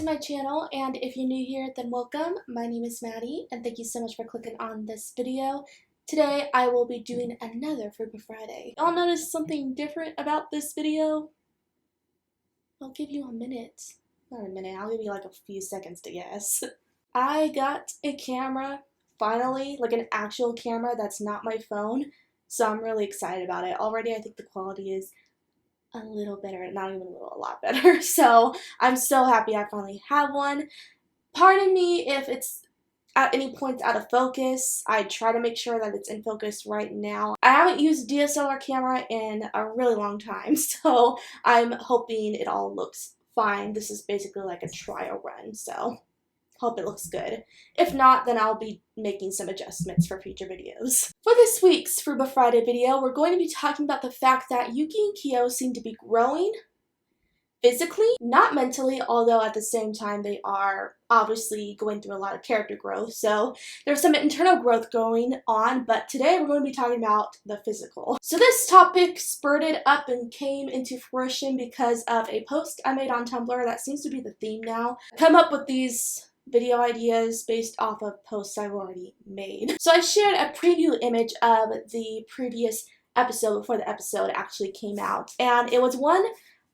to my channel, and if you're new here, then welcome. My name is Maddie, and thank you so much for clicking on this video. Today, I will be doing another Fupa Friday. Y'all notice something different about this video? I'll give you a minute. Not a minute, I'll give you like a few seconds to guess. I got a camera, finally, like an actual camera that's not my phone, so I'm really excited about it. Already, I think the quality is a little better, not even a little, a lot better. So I'm so happy I finally have one. Pardon me if it's at any point out of focus. I try to make sure that it's in focus right now. I haven't used DSLR camera in a really long time, so I'm hoping it all looks fine. This is basically like a trial run, so hope it looks good. If not, then I'll be making some adjustments for future videos. For this week's Fupa Friday video, we're going to be talking about the fact that Yuki and Kyo seem to be growing physically, not mentally, although at the same time they are obviously going through a lot of character growth, so there's some internal growth going on, but today we're going to be talking about the physical. So this topic spurted up and came into fruition because of a post I made on Tumblr that seems to be the theme now. I come up with these video ideas based off of posts I've already made. So I shared a preview image of the previous episode before the episode actually came out, and it was one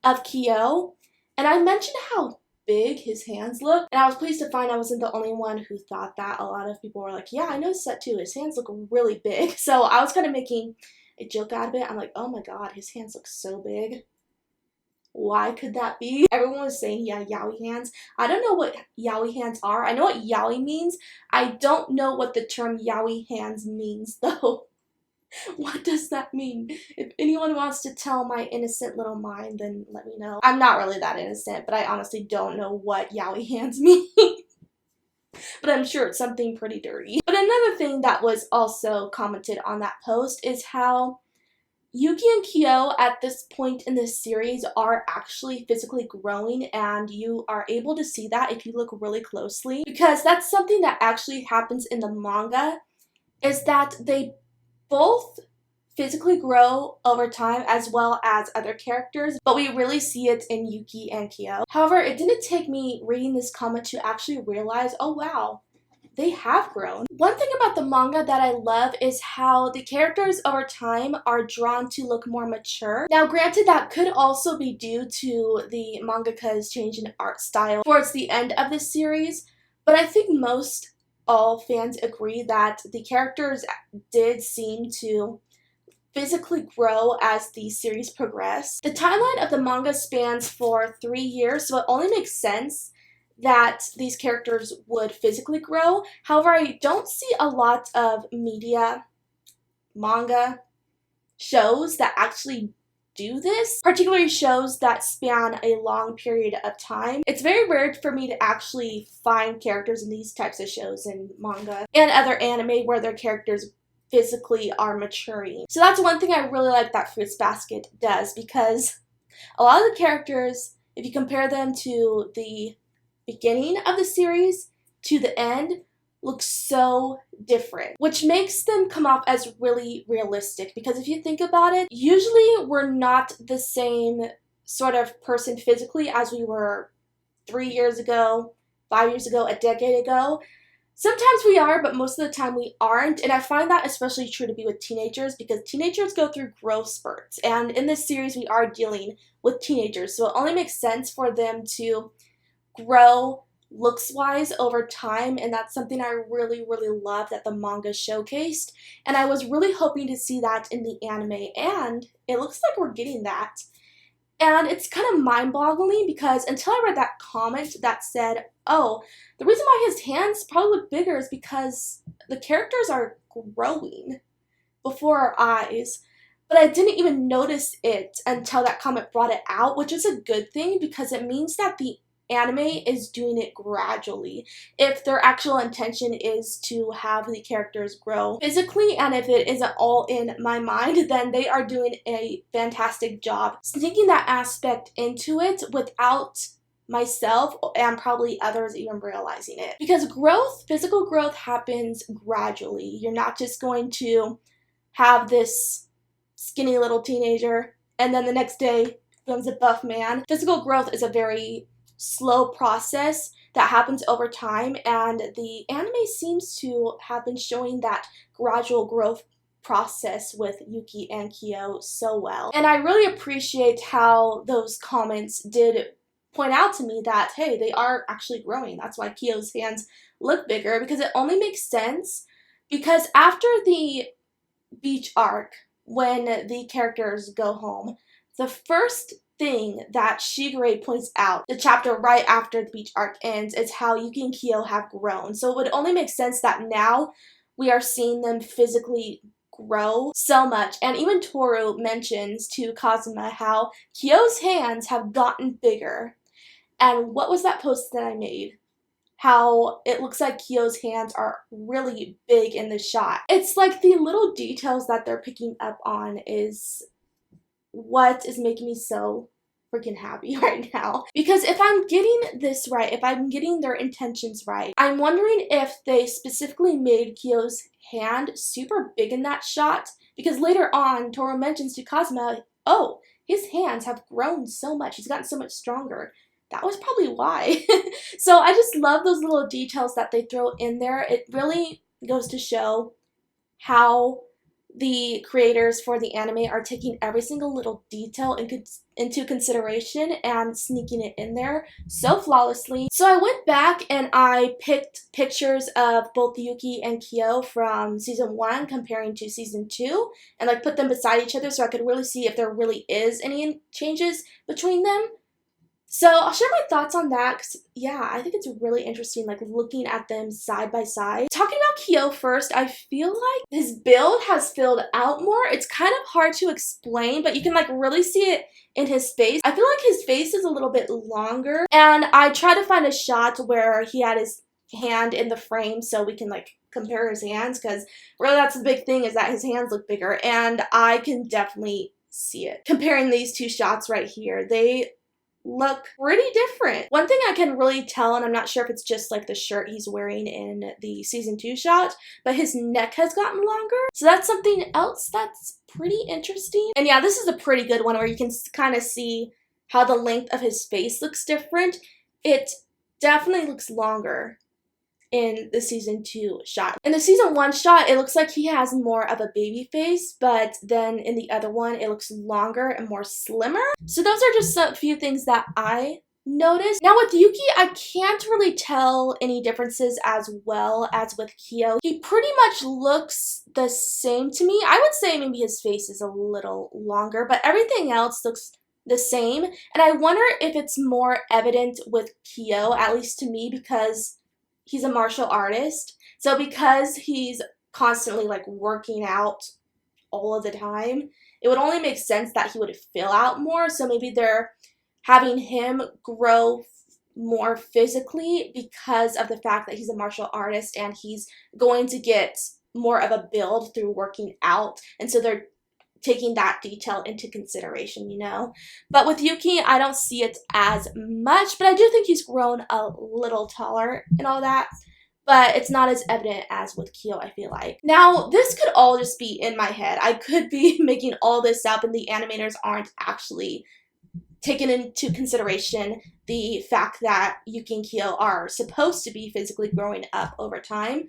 of Kyo, and I mentioned how big his hands look, and I was pleased to find I wasn't the only one who thought that. A lot of people were like, yeah, I noticed that too, his hands look really big. So I was kind of making a joke out of it. I'm like, oh my god, his hands look so big. Why could that be? Everyone was saying, yeah, yaoi hands. I don't know what yaoi hands are. I know what yaoi means. I don't know what the term yaoi hands means, though. What does that mean? If anyone wants to tell my innocent little mind, then let me know. I'm not really that innocent, but I honestly don't know what yaoi hands mean. But I'm sure it's something pretty dirty. But another thing that was also commented on that post is how Yuki and Kyo at this point in this series are actually physically growing, and you are able to see that if you look really closely, because that's something that actually happens in the manga, is that they both physically grow over time as well as other characters, but we really see it in Yuki and Kyo. However, it didn't take me reading this comment to actually realize, oh wow, they have grown. One thing about the manga that I love is how the characters over time are drawn to look more mature. Now granted, that could also be due to the mangaka's change in art style towards the end of the series, but I think all fans agree that the characters did seem to physically grow as the series progressed. The timeline of the manga spans for 3 years, so it only makes sense that these characters would physically grow. However, I don't see a lot of manga shows that actually do this, particularly shows that span a long period of time. It's very rare for me to actually find characters in these types of shows in manga and other anime where their characters physically are maturing. So that's one thing I really like that Fruits Basket does, because a lot of the characters, if you compare them to the beginning of the series to the end, look so different, which makes them come off as really realistic, because if you think about it, usually we're not the same sort of person physically as we were 3 years ago, 5 years ago, a decade ago. Sometimes we are, but most of the time we aren't, and I find that especially true to be with teenagers, because teenagers go through growth spurts, and in this series we are dealing with teenagers, so it only makes sense for them to grow looks-wise over time, and that's something I really love that the manga showcased, and I was really hoping to see that in the anime, and it looks like we're getting that. And it's kind of mind-boggling, because until I read that comment that said, oh, the reason why his hands probably look bigger is because the characters are growing before our eyes. But I didn't even notice it until that comment brought it out, which is a good thing, because it means that the anime is doing it gradually. If their actual intention is to have the characters grow physically, and if it isn't all in my mind, then they are doing a fantastic job sneaking that aspect into it without myself and probably others even realizing it. Because growth, physical growth, happens gradually. You're not just going to have this skinny little teenager and then the next day becomes a buff man. Physical growth is a very slow process that happens over time, and the anime seems to have been showing that gradual growth process with Yuki and Kyo so well. And I really appreciate how those comments did point out to me that, hey, they are actually growing. That's why Kyo's hands look bigger, because it only makes sense because after the beach arc, when the characters go home, the first thing that 𝑠higeru points out, the chapter right after the beach arc ends, is how Yuki and Kyo have grown. So it would only make sense that now we are seeing them physically grow so much. And even Toru mentions to Kazuma how Kyo's hands have gotten bigger. And what was that post that I made? How it looks like Kyo's hands are really big in the shot. It's like the little details that they're picking up on is what is making me so freaking happy right now. Because if I'm getting this right, if I'm getting their intentions right, I'm wondering if they specifically made Kyo's hand super big in that shot, because later on Toru mentions to Kazuma, oh, his hands have grown so much, he's gotten so much stronger. That was probably why. So I just love those little details that they throw in there. It really goes to show how the creators for the anime are taking every single little detail into consideration and sneaking it in there so flawlessly. So I went back and I picked pictures of both Yuki and Kyo from season 1 comparing to season 2 and like put them beside each other so I could really see if there really is any changes between them. So I'll share my thoughts on that because, yeah, I think it's really interesting, like, looking at them side by side. Talking about Kyo first, I feel like his build has filled out more. It's kind of hard to explain, but you can, like, really see it in his face. I feel like his face is a little bit longer, and I tried to find a shot where he had his hand in the frame so we can, like, compare his hands, because really that's the big thing, is that his hands look bigger, and I can definitely see it. Comparing these two shots right here, they look pretty different. One thing I can really tell, and I'm not sure if it's just like the shirt he's wearing in the season 2 shot, but his neck has gotten longer. So that's something else that's pretty interesting. And yeah, this is a pretty good one where you can kind of see how the length of his face looks different. It definitely looks longer in the season 2 shot. In the season 1 shot, it looks like he has more of a baby face, but then in the other one, it looks longer and more slimmer. So those are just a few things that I noticed. Now with Yuki, I can't really tell any differences as well as with Kyo. He pretty much looks the same to me. I would say maybe his face is a little longer, but everything else looks the same. And I wonder if it's more evident with Kyo, at least to me, because he's a martial artist. So because he's constantly like working out all of the time, it would only make sense that he would fill out more. So maybe they're having him grow more physically because of the fact that he's a martial artist and he's going to get more of a build through working out. And so they're taking that detail into consideration, you know. But with Yuki, I don't see it as much, but I do think he's grown a little taller and all that, but it's not as evident as with Kyo, I feel like. Now, this could all just be in my head. I could be making all this up and the animators aren't actually taking into consideration the fact that Yuki and Kyo are supposed to be physically growing up over time.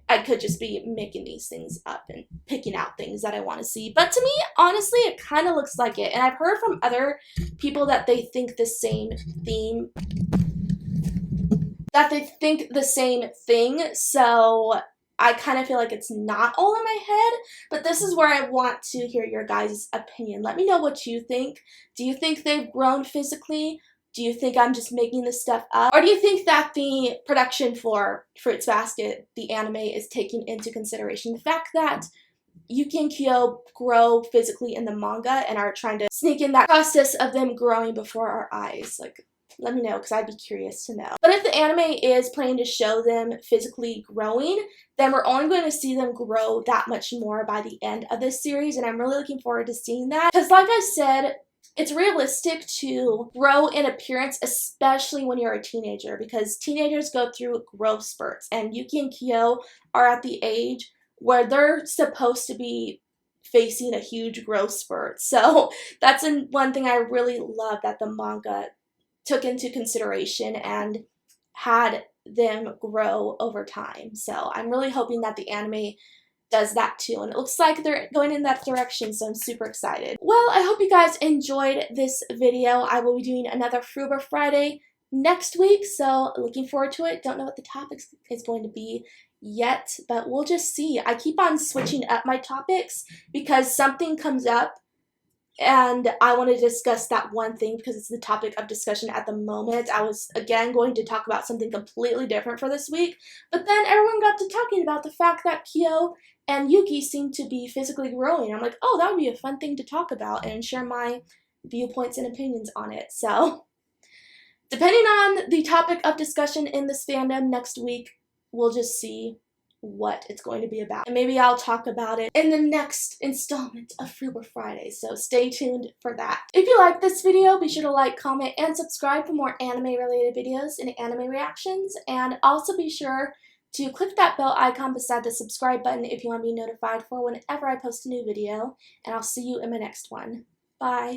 I could just be making these things up and picking out things that I want to see. But to me, honestly, it kind of looks like it. And I've heard from other people that they think the same theme. That they think the same thing. So I kind of feel like it's not all in my head. But this is where I want to hear your guys' opinion. Let me know what you think. Do you think they've grown physically? Do you think I'm just making this stuff up? Or do you think that the production for Fruits Basket, the anime, is taking into consideration the fact that Yuki and Kyo grow physically in the manga and are trying to sneak in that process of them growing before our eyes? Like, let me know, because I'd be curious to know. But if the anime is planning to show them physically growing, then we're only going to see them grow that much more by the end of this series, and I'm really looking forward to seeing that. Because like I said, it's realistic to grow in appearance, especially when you're a teenager, because teenagers go through growth spurts, and Yuki and Kyo are at the age where they're supposed to be facing a huge growth spurt. So that's one thing I really love that the manga took into consideration and had them grow over time. So I'm really hoping that the anime does that too, and it looks like they're going in that direction, so I'm super excited. Well, I hope you guys enjoyed this video. I will be doing another 𝑓𝑟𝑢𝑖 Friday next week, so looking forward to it. Don't know what the topic is going to be yet, but we'll just see. I keep on switching up my topics because something comes up and I want to discuss that one thing because it's the topic of discussion at the moment. I was, again, going to talk about something completely different for this week, but then everyone got to talking about the fact that Kyo and Yuki seem to be physically growing. I'm like, oh, that would be a fun thing to talk about and share my viewpoints and opinions on it. So, depending on the topic of discussion in this fandom next week, we'll just see what it's going to be about. And maybe I'll talk about it in the next installment of 𝑓𝑟𝑢𝑖 Friday, so stay tuned for that. If you like this video, be sure to like, comment, and subscribe for more anime-related videos and anime reactions, and also be sure to click that bell icon beside the subscribe button if you want to be notified for whenever I post a new video, and I'll see you in my next one. Bye!